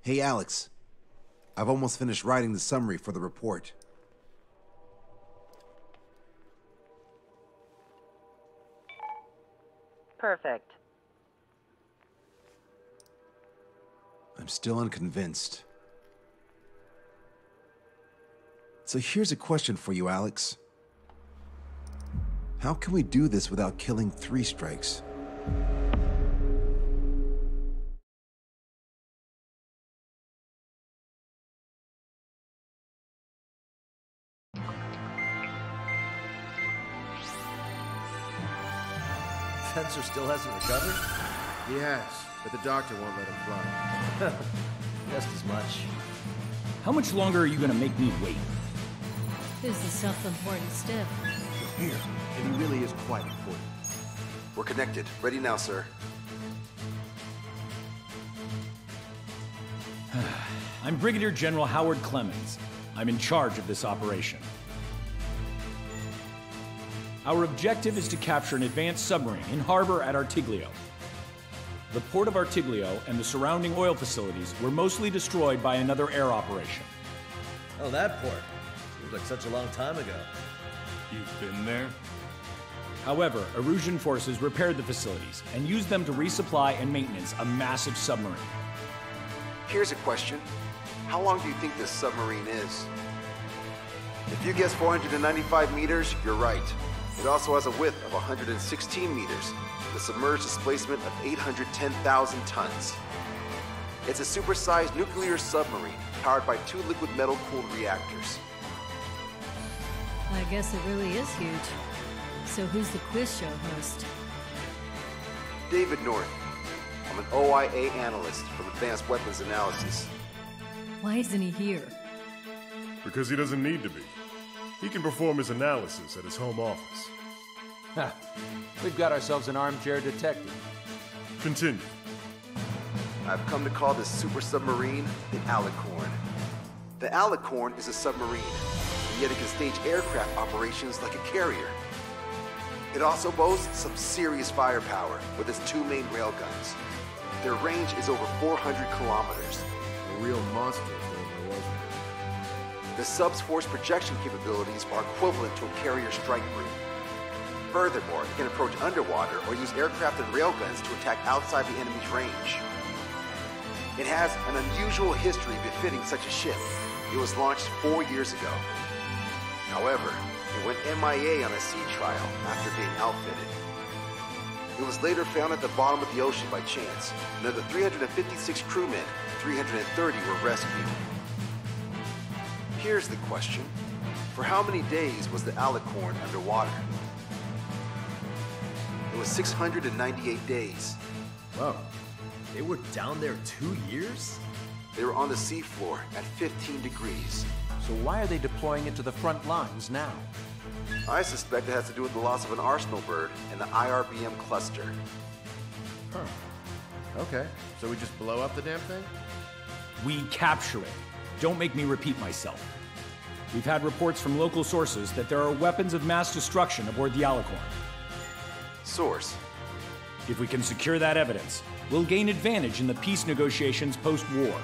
Hey, Alex. I've almost finished writing the summary for the report. Perfect. I'm still unconvinced. So here's a question for you, Alex. How can we do this without killing 3 strikes? Spencer still hasn't recovered? He has, but the doctor won't let him fly. Just as much. How much longer are you gonna make me wait? Who's the self-important stiff? You're here, and he really is quite important. We're connected. Ready now, sir. I'm Brigadier General Howard Clemens. I'm in charge of this operation. Our objective is to capture an advanced submarine in harbor at Artiglio. The port of Artiglio and the surrounding oil facilities were mostly destroyed by another air operation. Oh, that port. Seems like such a long time ago. You've been there? However, Erusian forces repaired the facilities and used them to resupply and maintenance a massive submarine. Here's a question. How long do you think this submarine is? If you guess 495 meters, you're right. It also has a width of 116 meters, with a submerged displacement of 810,000 tons. It's a supersized nuclear submarine powered by 2 liquid metal-cooled reactors. I guess it really is huge. So who's the quiz show host? David North. I'm an OIA analyst from Advanced Weapons Analysis. Why isn't he here? Because he doesn't need to be. He can perform his analysis at his home office. Ha! We've got ourselves an armchair detective. Continue. I've come to call this super submarine the Alicorn. The Alicorn is a submarine, and yet it can stage aircraft operations like a carrier. It also boasts some serious firepower with its 2 main railguns. Their range is over 400 kilometers. A real monster if there ever was one. The sub's force projection capabilities are equivalent to a carrier strike group. Furthermore, it can approach underwater or use aircraft and railguns to attack outside the enemy's range. It has an unusual history befitting such a ship. It was launched 4 years ago. However, it went MIA on a sea trial after being outfitted. It was later found at the bottom of the ocean by chance, and of the 356 crewmen, 330 were rescued. Here's the question. For how many days was the Alicorn underwater? It was 698 days. Whoa. They were down there 2 years? They were on the seafloor at 15 degrees. So why are they deploying it to the front lines now? I suspect it has to do with the loss of an arsenal bird in the IRBM cluster. Huh. Okay, so we just blow up the damn thing? We capture it. Don't make me repeat myself. We've had reports from local sources that there are weapons of mass destruction aboard the Alicorn. Source. If we can secure that evidence, we'll gain advantage in the peace negotiations post-war.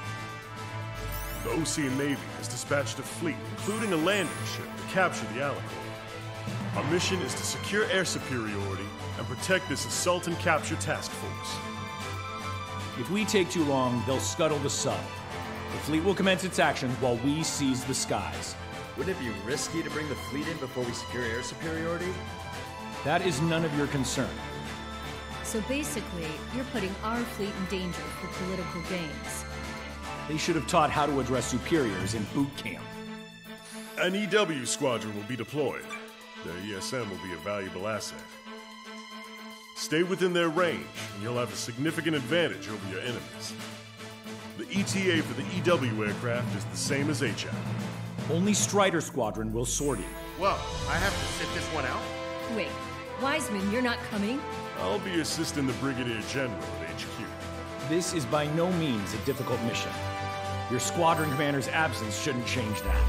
The Ocean Navy has dispatched a fleet, including a landing ship, to capture the Alicorn. Our mission is to secure air superiority and protect this assault and capture task force. If we take too long, they'll scuttle the sub. The fleet will commence its actions while we seize the skies. Wouldn't it be risky to bring the fleet in before we secure air superiority? That is none of your concern. So basically, you're putting our fleet in danger for political gains. They should have taught how to address superiors in boot camp. An EW squadron will be deployed. Their ESM will be a valuable asset. Stay within their range, and you'll have a significant advantage over your enemies. The ETA for the EW aircraft is the same as HAP. Only Strider Squadron will sortie. Whoa, I have to sit this one out? Wait, Wiseman, you're not coming? I'll be assisting the Brigadier General at HQ. This is by no means a difficult mission. Your squadron commander's absence shouldn't change that.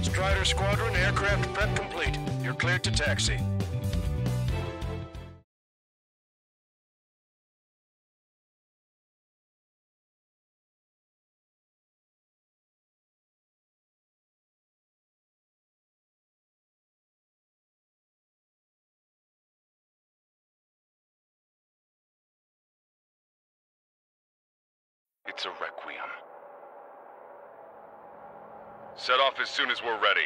Strider Squadron, aircraft prep complete. You're cleared to taxi. It's a requiem. Set off as soon as we're ready.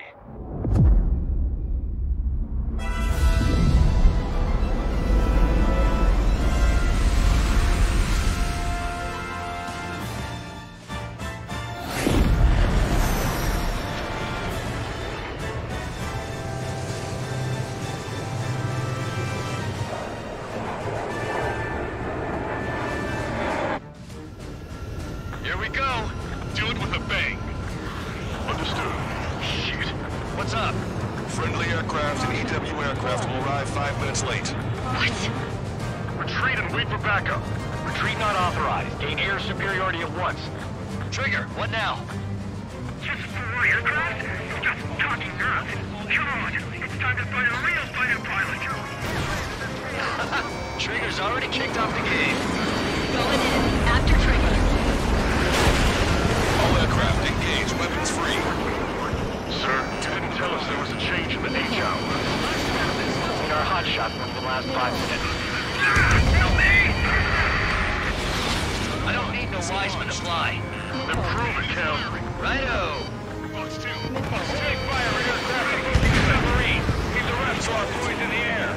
Here we go. Do it with a bang. Understood. Shit. What's up? Friendly aircraft and EW aircraft will arrive 5 minutes late. What? Retreat and wait for backup. Retreat not authorized. Gain air superiority at once. Trigger, what now? Just 4 aircraft? Just talking nerve. Come on, it's time to find a real fighter pilot. Trigger's already kicked off the game. Going in. After Trigger. All aircraft engage. Weapons free. Sir, you didn't tell us there was a change in the H hour. In our hotshot for the last 5 minutes. Help me! I don't need no Wiseman to fly. Then prove it, Cal. Righto! Box 2. Take fire at aircraft approaching the submarine. Keep the rest of our boys in the air.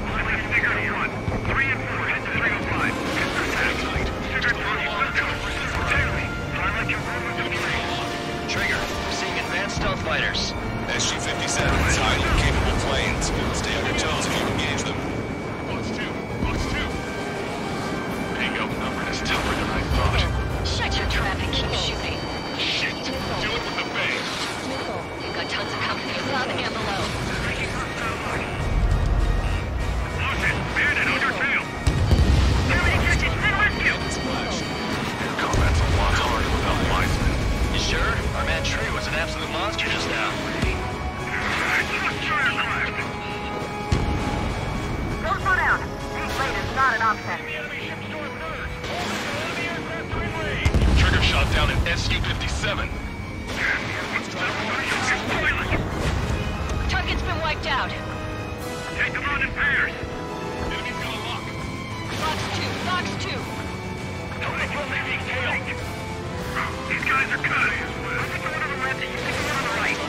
Pilot figure 1. 3 and 4 head to 305. Get the satellite. Figure 3, let's go. Daily, pilot your room with the plane. Trigger, we're seeing advanced stealth fighters. SG-57s, highly capable planes. Stay on your toes if you engage them. Box 2. Box 2. Bingo. Number is tougher than I thought. Shut your trap and keep shooting. Shit. Do it with a bang. You've got tons of company above and below. Listen, bandit on your tail. Daily, catch it, spin rescue. Splash. Air combat's a lot harder without Wiseman. You sure? Our man Tree was an absolute monster just now. Don't slow down. Being late is not an option. Trigger shot down at SU-57. Target's been wiped out. Take them on in pairs. Enemy's got a lock. Box 2. Box 2. Don't let your leading tail. These guys are cut. I'll get the one on the left and you pick the one on the right.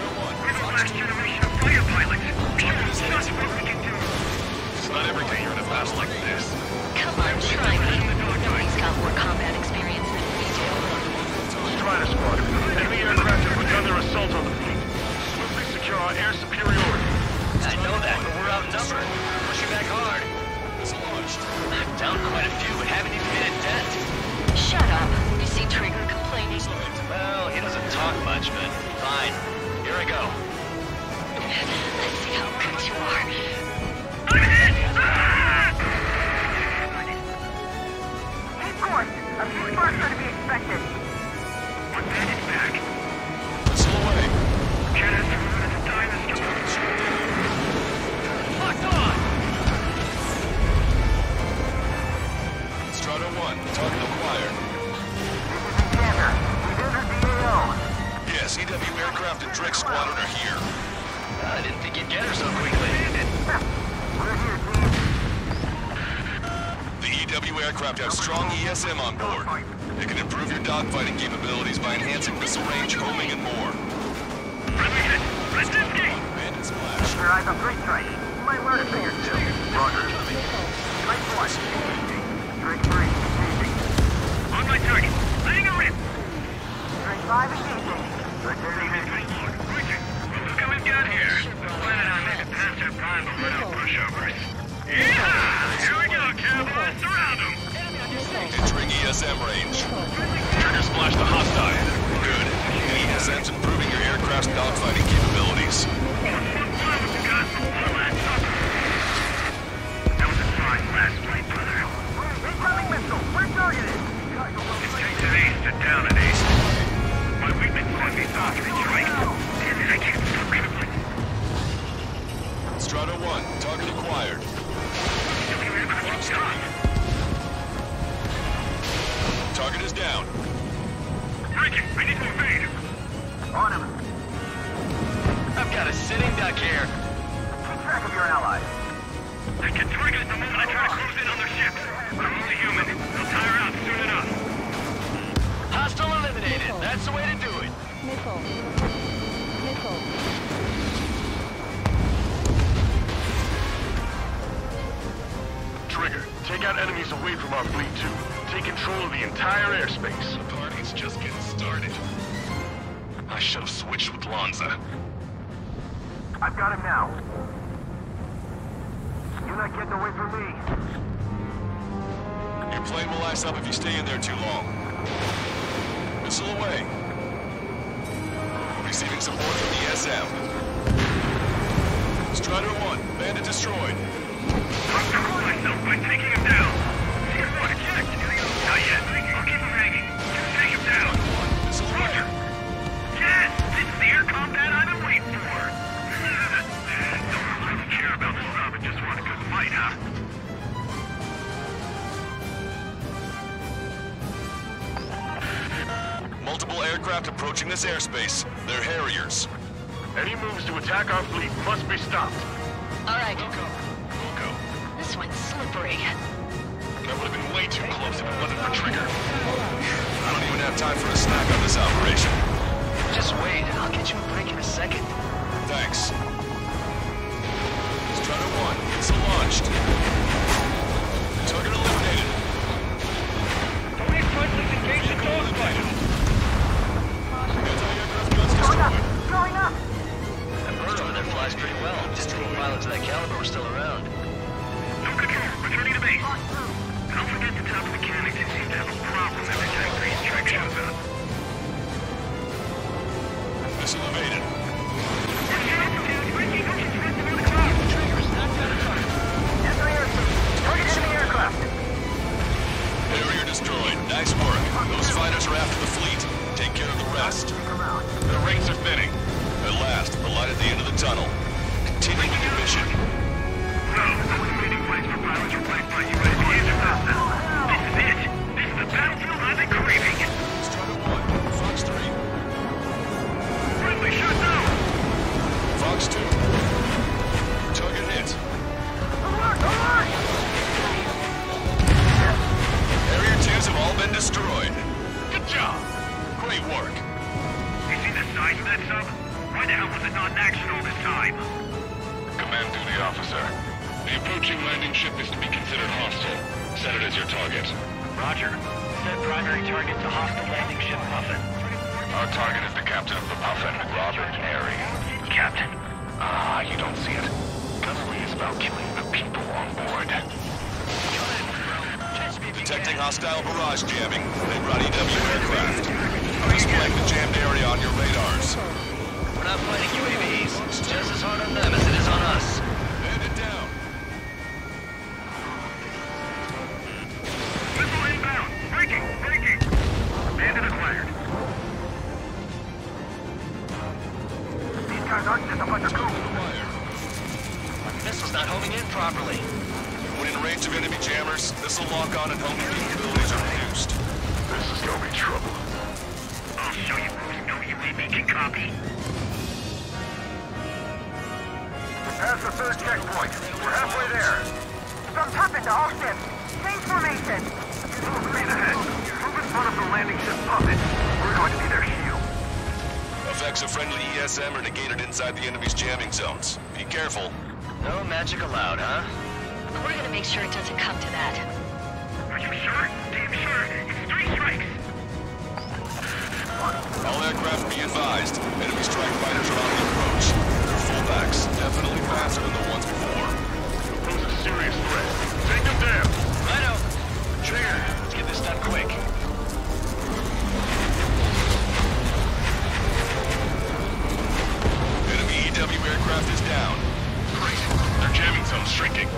We're the last generation of fighter pilots. That's what we can do. It's not every day you're in a battle like this. Come on, try me. Nobody's got more combat experience than we do. Strider Squadron. Enemy aircraft have begun their assault on the fleet. Swiftly secure our air superiority. I know that, but we're outnumbered. Pushing back hard. Strata 1, target acquired. Yes, EW aircraft and Drake Squadron are here. I didn't think you'd get her so quickly. The EW aircraft have strong ESM on board. They can improve your dogfighting capabilities by enhancing missile range, homing, and more. Bandit splash. Your eyes on 3 strike. You might learn a thing or two. Roger. Strike 1. Strike 3. Engaging. On my target. Letting her rip. Strike 5 engaging. Strike 30 engaging. Look what we've got here. Planet I made it past our prime but run out pushovers. Yeah! Here we go, cowboys. Surround them. Entering ESM range. Trigger splash to hostile. Good. ESM's improving your aircraft's dogfighting capabilities. That was a fine last night, brother. Incoming missile. We're targeted. It takes an ace to down an ace. My weakness let me off the strike. Damn it, I can't stop crippling. Strata 1, target acquired. Target is down. Breaking! I need to evade! On him. I've got a sitting duck here. Keep track of your allies. I can target it the moment I try to close in on their ship. I'm only human. They'll tire out soon enough. Hostile eliminated. That's the way to do it. Missile. Missile. Trigger, take out enemies away from our fleet too. Take control of the entire airspace. The party's just getting started. I should have switched with Lanza. I've got him now. You're not getting away from me. Your plane will ice up if you stay in there too long. Missile away. Receiving support from the SM. Strider 1, bandit destroyed. I'll cover myself by taking him down. Here's one, eject. Not yet. I'll keep him hanging. Just take him down. Missile Roger. Yes, this is the air combat I've been waiting for. Don't really care about the sub and just want a good fight, huh? Multiple aircraft approaching this airspace. They're Harriers. Any moves to attack our fleet must be stopped. All right. Wilco. This one's slippery. That would have been way too close if it wasn't for Trigger. I don't even have time for a snack on this operation. Just wait. I'll get you a break in a second. Thanks. Strider 1, missile launched. Target eliminated. The weak point is engaged in dogfight. Anti-aircraft guns destroyed. Going up. That bird over there flies pretty well. Just think pilots of that caliber were still around. No control. Returning to base. Don't forget to tell the mechanics they seem to have a problem every time Green Strike shows up. Missile evaded. Harrier destroyed. Nice work. Those fighters are after the fleet. Take care of the rest. The ranks are thinning. At last, the light at the end of the tunnel. Continue with your mission. No, I was waiting place for pilots replaced by UAVs or nothing. This is it. This is the battlefield I've been craving. Strider 1, Fox 3. Friendly, shot down. Fox 2. Target hit. Alert! Alert! Harrier 2s have all been destroyed. Good job. Great work. You see the size of that sub? Why the hell was it not in action all this time? Command duty officer. The approaching landing ship is to be considered hostile. Set it as your target. Roger. Set primary target to hostile landing ship Puffin. Our target is the captain of the Puffin, Robert Airy. Captain. Ah, you don't see it. Gunnery is about killing the people on board. Detecting hostile barrage jamming. They brought EW aircraft. Displaying the jammed area on your radars. We're not fighting UAVs. It's just as hard on them as it is on us. Bandit down. Missile inbound. Breaking. Breaking. Bandit acquired. These guys aren't just a bunch of goons. Missile's not homing in properly. When in range of enemy jammer, jammers. Missile lock-on and homing capabilities are reduced. This is gonna be trouble. I'll show you who's no UAV can copy. Past the third checkpoint. We're halfway there. Something's happened to all ships. Change formation. Full speed ahead. Move in front of the landing ship puppet. We're going to be their shield. Effects of friendly ESM are negated inside the enemy's jamming zones. Be careful. No magic allowed, huh? We're gonna make sure it doesn't come to that. Are you sure? Damn sure. It's 3 strikes. All aircraft be advised. Enemy strike fighters are on the approach. They're fullbacks, definitely faster than the ones before. Pose a serious threat. Take them down. Righto. Trigger, let's get this done quick. Enemy EW aircraft is down. Great. Their jamming zone's shrinking.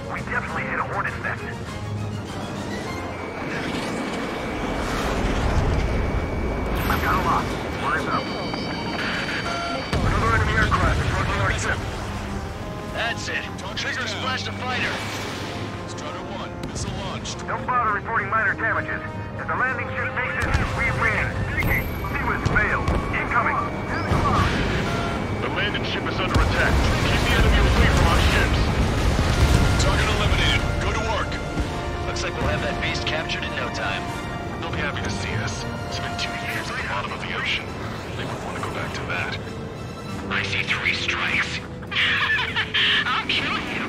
We definitely hit a hornet's nest. I've got a lot. Where's up? Another enemy aircraft approaching our ship. That's it. Trigger splashed a fighter. Strutter 1, missile launched. Don't bother reporting minor damages. If the landing ship makes it, we win. Seaman's failed. Incoming. The landing ship is under attack. Keep the enemy away from our ships. Target eliminated. Go to work. Looks like we'll have that beast captured in no time. They'll be happy to see us. It's been 2 years at the bottom of the ocean. They would want to go back to that. I see 3 strikes. I'll kill you.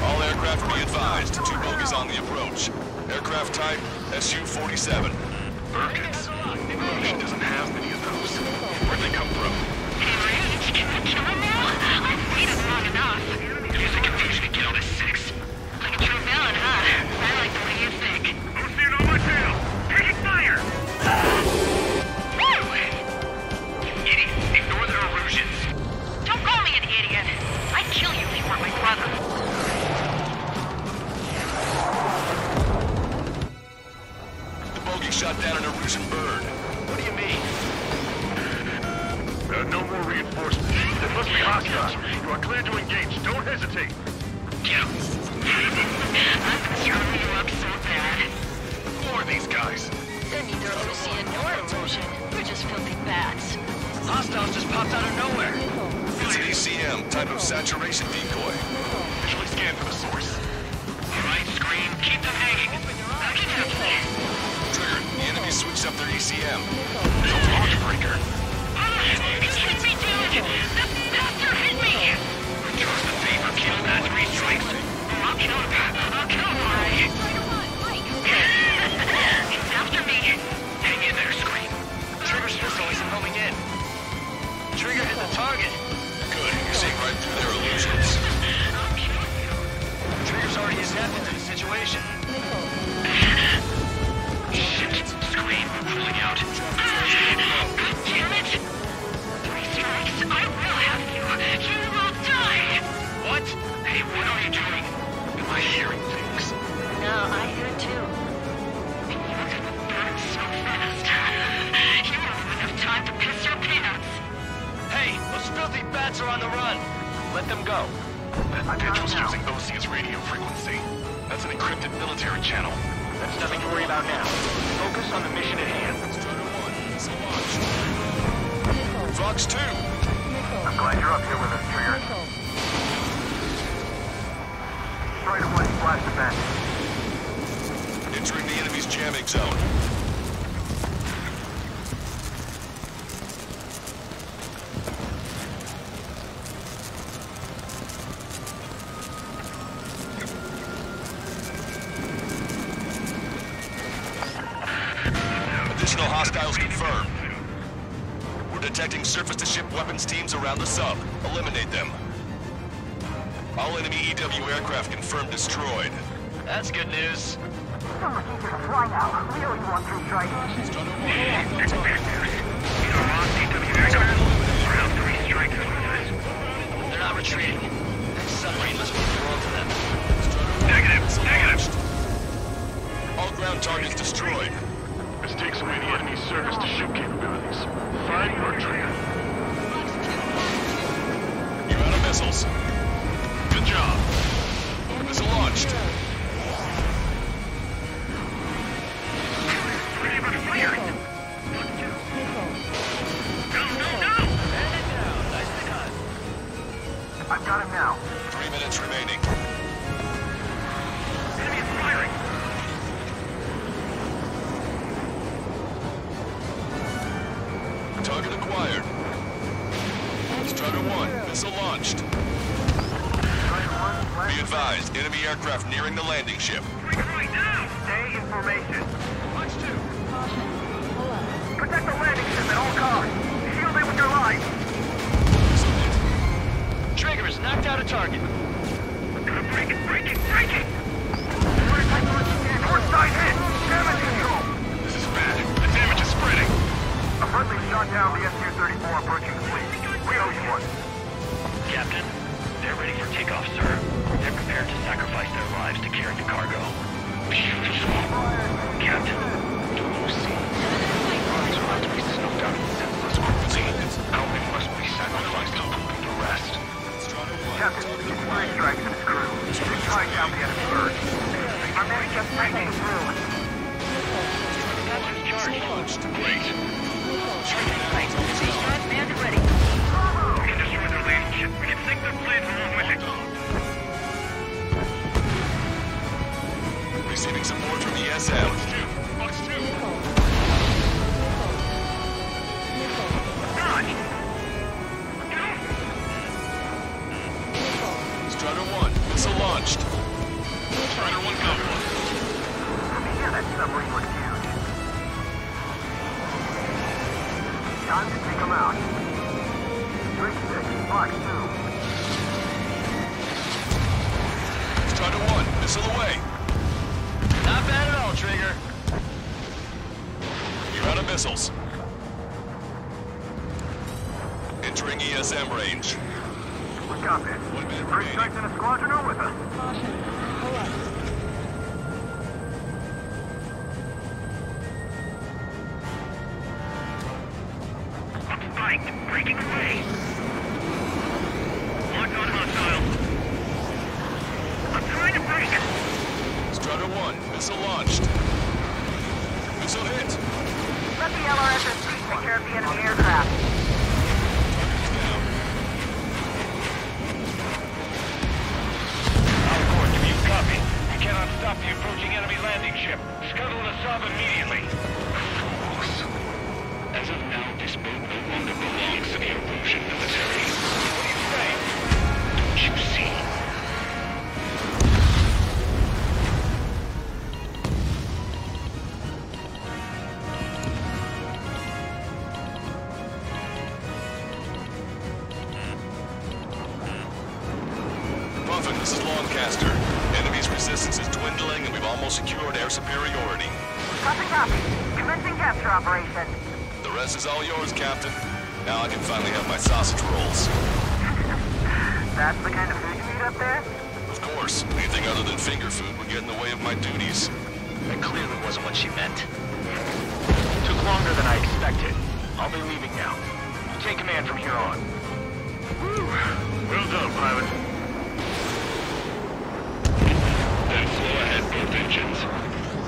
All aircraft be advised. 2 bogies on the approach. Aircraft type Su-47. Birkins. She doesn't have many of those. Where'd they come from? Range, can I kill him now? I've waited long enough. There's a confusion to get on a 6. Like a true villain, huh? I like the way you think. I'm seeing on my tail. Taking fire! Woo! Idiot, ignore their illusions. Don't call me an idiot. I'd kill you if you weren't my brother. The bogey shot down an Erusian bird. What do you mean? No more reinforcements. There must be hostiles. You are clear to engage. Don't hesitate. Kill. I'm screwing you up so bad. Who are these guys? They're neither Erusian nor Erusian. They're just filthy bats. Hostiles just popped out of nowhere. It's an ECM, type of saturation decoy. Visually scan for the source. All right, Scream. Keep them hanging. Back it up. Trigger, the enemy switched up their ECM. There's a launch breaker. It's hit me, dude! The bastard hit me! Trust the favor, kill that 3 strikes. I'll kill him. I'll kill him, all right. It's after me. Hang in there, Scream. Trigger's pistol isn't homing in. Trigger hit the target. Good, you're seeing right through their illusions. I'll kill you. Trigger's already adapted to the situation. Shit, Scream, pulling out. God damn it! 3 strikes, I will have you. You will die. What? Hey, what are you doing? Am I hearing things? No, I hear it too. You burn so fast. You don't even have time to piss your pants. Hey, those filthy bats are on the run. Let them go. That Petrol's using OC's radio frequency. That's an encrypted military channel. That's nothing to worry about now. Focus on the mission at hand. Strutter 1, missile launched. Fox 2. I'm glad you're up here with us, Trigger. Straight away, flash the back. Entering the enemy's jamming zone. Additional hostiles confirmed. We're detecting surface-to-ship weapons teams around the sub. Eliminate them. All enemy EW aircraft confirmed destroyed. That's good news. So much easier to fly now. We always want 3 strikes. Strutter 1, That's bad news. Either lost EW aircraft or have 3 strikes on us. They're not retreating. That submarine must be thrown to them. Negative. All ground targets destroyed. This takes away the enemy's surface-to-ship capabilities. Find your Trigger. missiles. Good job. Missile launched. I've got him now. 3 minutes remaining. Enemy is firing. Target acquired. Strider 1, missile launched. Be advised, enemy aircraft nearing the landing ship. Right now. Stay in formation. Watch 2. Protect the landing ship at all costs. Shield it with your life. Trigger is knocked out a target. Break it, break it, break it! Port side hit! Damage control! This is bad. The damage is spreading. A friendly shot down the SU-34 approaching the fleet. We owe you one. Captain, they're ready for takeoff, sir. They're prepared to sacrifice their lives to carry the cargo. Beautiful. Captain, do you see? Lives are about to be snuffed out in senseless cruelty. How many must be sacrificed to complete the rest? Captain, it's 3 strikes and his crew. They tried down the enemy bird. Our men just breaking through. Captain's charged. Great. Right. Sea strike manned and ready. We can destroy their landing ship. We can sink their planes along with it. Receiving support from ESM. Box 2. Dodge! Strider 1, missile launched. Strider 1 go. Yeah, that submarine was huge. Time to take them out. 3-6, Box 2. Strider 1, missile away. Not bad at all, Trigger. You're out of missiles. Entering ESM range. We got this. 1 minute 3 remaining. strikes in a squadron are with us. Caution. Pull up. Spike, breaking away. Locked on hostile. I'm trying to break it. Strider 1, missile launched. Missile hit. Let the LRSSC take care of the enemy aircraft. Alcor, do you copy? We cannot stop the approaching enemy landing ship. Scuttle the sub immediately. Fools. As of now, this boat no longer belongs to the Erosion military. What do you say? Don't you see? Prophet, this is Lancaster. Enemy's resistance is dwindling and we've almost secured air superiority. Copy, copy. Commencing capture operation. The rest is all yours, Captain. Now I can finally have my sausage rolls. That's the kind of food you eat up there? Of course, anything other than finger food would get in the way of my duties. That clearly wasn't what she meant. Took longer than I expected. I'll be leaving now. You take command from here on. Whew. Well done, pilot. Then slow ahead, both engines.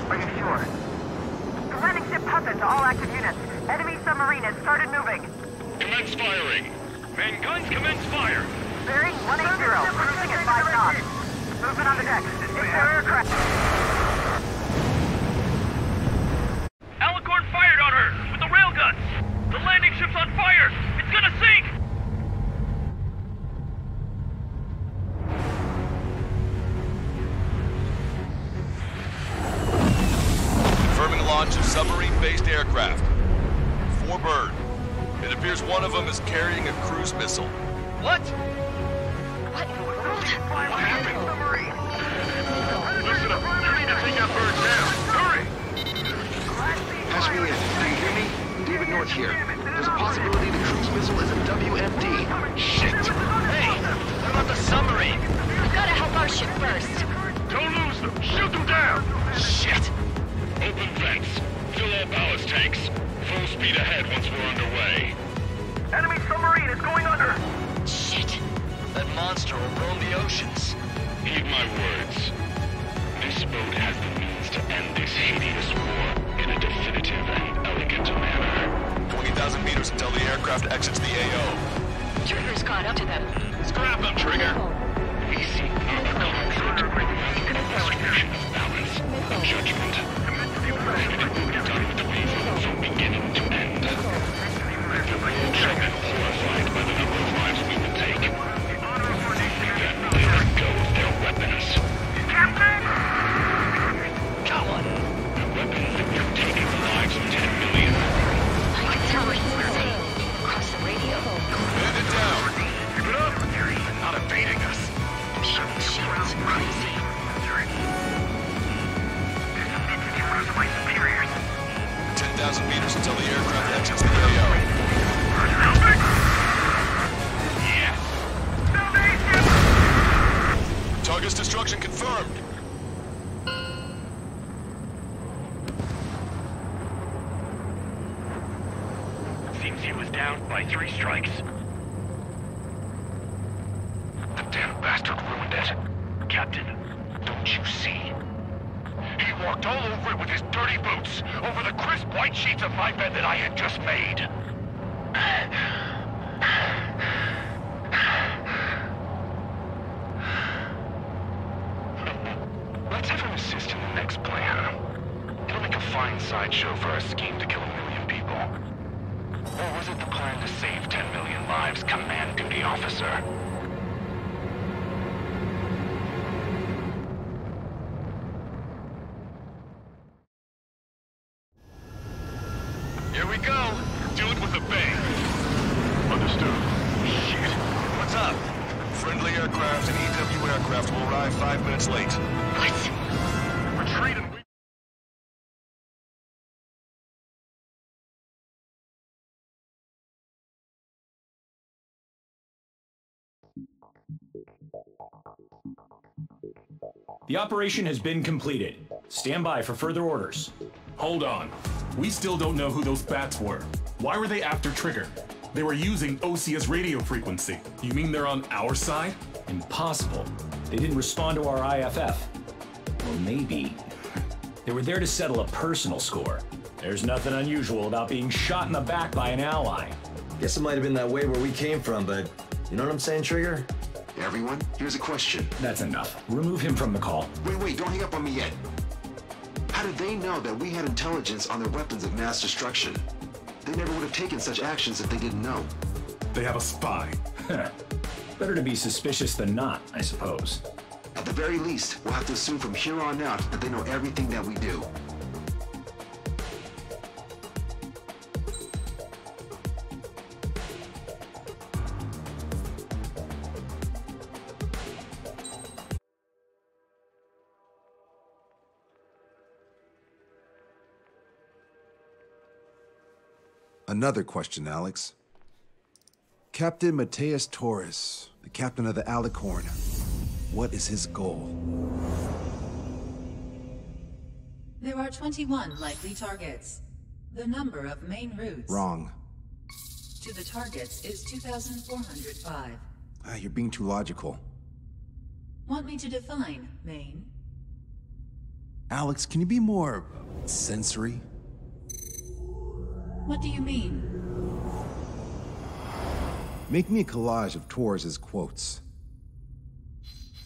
Are you sure? The landing ship pumping to all active units. Enemy submarine has started moving. Commence firing. Main guns commence fire. Bearing 180, cruising at 5 knots. Movement on the deck. It's their aircraft. Alicorn fired on her with the railguns. The landing ship's on fire. It's gonna sink. Confirming launch of submarine-based aircraft. 4 bird. It appears one of them is carrying a cruise missile. What? What in the world? What happened? Submarine. Listen up. You need to take that bird down. Hurry. Ashmelia, do you hear me? David North here. There's a possibility the cruise missile is a WMD. Shit. Hey, what about the submarine? We've got to help our ship first. Don't lose them. Shoot them down. Shit. Open vents. Fill all ballast tanks. Full speed ahead once we're underway. Enemy submarine is going under. Shit. That monster will roam the oceans. Heed my words. This boat has the means to end this hideous war in a definitive and elegant manner. 20,000 meters until the aircraft exits the AO. Trigger's caught up to them. Scrap them, Trigger! We seek not a conflict, but a restoration of balance, of judgment. It will be done with reason from beginning to end. The world shall be horrified by the number of lives we will take. Then they let go of their weapons. Got one. The weapons that will have taken the lives of 10 million. I can tell what he's saying. Across the radio. Bend it down! Keep it up! They're not evading us. They're shooting shields. Crazy. 10,000 meters until the aircraft exits the AO. Target's destruction confirmed. Seems he was down by 3 strikes. The damn bastard ruined it. Captain, don't you see? He walked all over it with his dirty boots, over the crisp white sheets of my bed that I had just made. Let's have him assist in the next plan. It'll make a fine sideshow for our scheme to kill 1 million people. Or was it the plan to save 10 million lives, Command Duty Officer? Here we go. Do it with a bang. Understood. Shit. What's up? Friendly aircraft and EW aircraft will arrive 5 minutes late. What? Retreat and... The operation has been completed. Stand by for further orders. Hold on. We still don't know who those bats were. Why were they after Trigger? They were using Osia's radio frequency. You mean they're on our side? Impossible. They didn't respond to our IFF. Or maybe they were there to settle a personal score. There's nothing unusual about being shot in the back by an ally. Guess it might have been that way where we came from, but you know what I'm saying, Trigger? Everyone, here's a question. That's enough. Remove him from the call. Wait, don't hang up on me yet. How did they know that we had intelligence on their weapons of mass destruction? They never would have taken such actions if they didn't know. They have a spy. Better to be suspicious than not, I suppose. At the very least, we'll have to assume from here on out that they know everything that we do. Another question, Alex. Captain Mateus Torres, the captain of the Alicorn. What is his goal? There are 21 likely targets. The number of main routes Wrong. to the targets is 2,405. You're being too logical. Want me to define main? Alex, can you be more sensory? What do you mean? Make me a collage of Torres' quotes.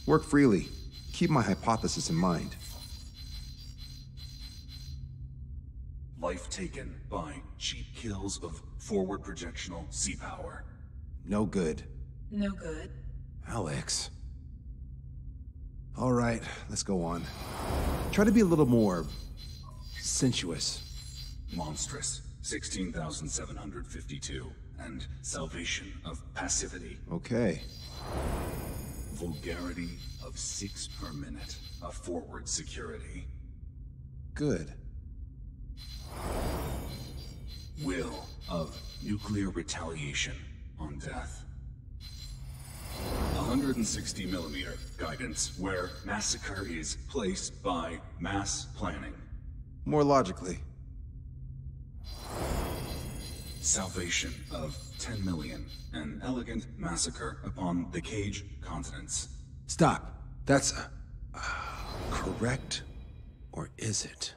Work freely. Keep my hypothesis in mind. Life taken by cheap kills of forward projectional sea power. No good. No good. Alex. All right, let's go on. Try to be a little more sensuous. Monstrous, 16,752. And salvation of passivity. Okay. Vulgarity of 6 per minute of forward security. Good. Will of nuclear retaliation on death. 160mm guidance where massacre is placed by mass planning. More logically. salvation of 10 million. An elegant massacre upon the Cage continents. Stop. That's correct, or is it?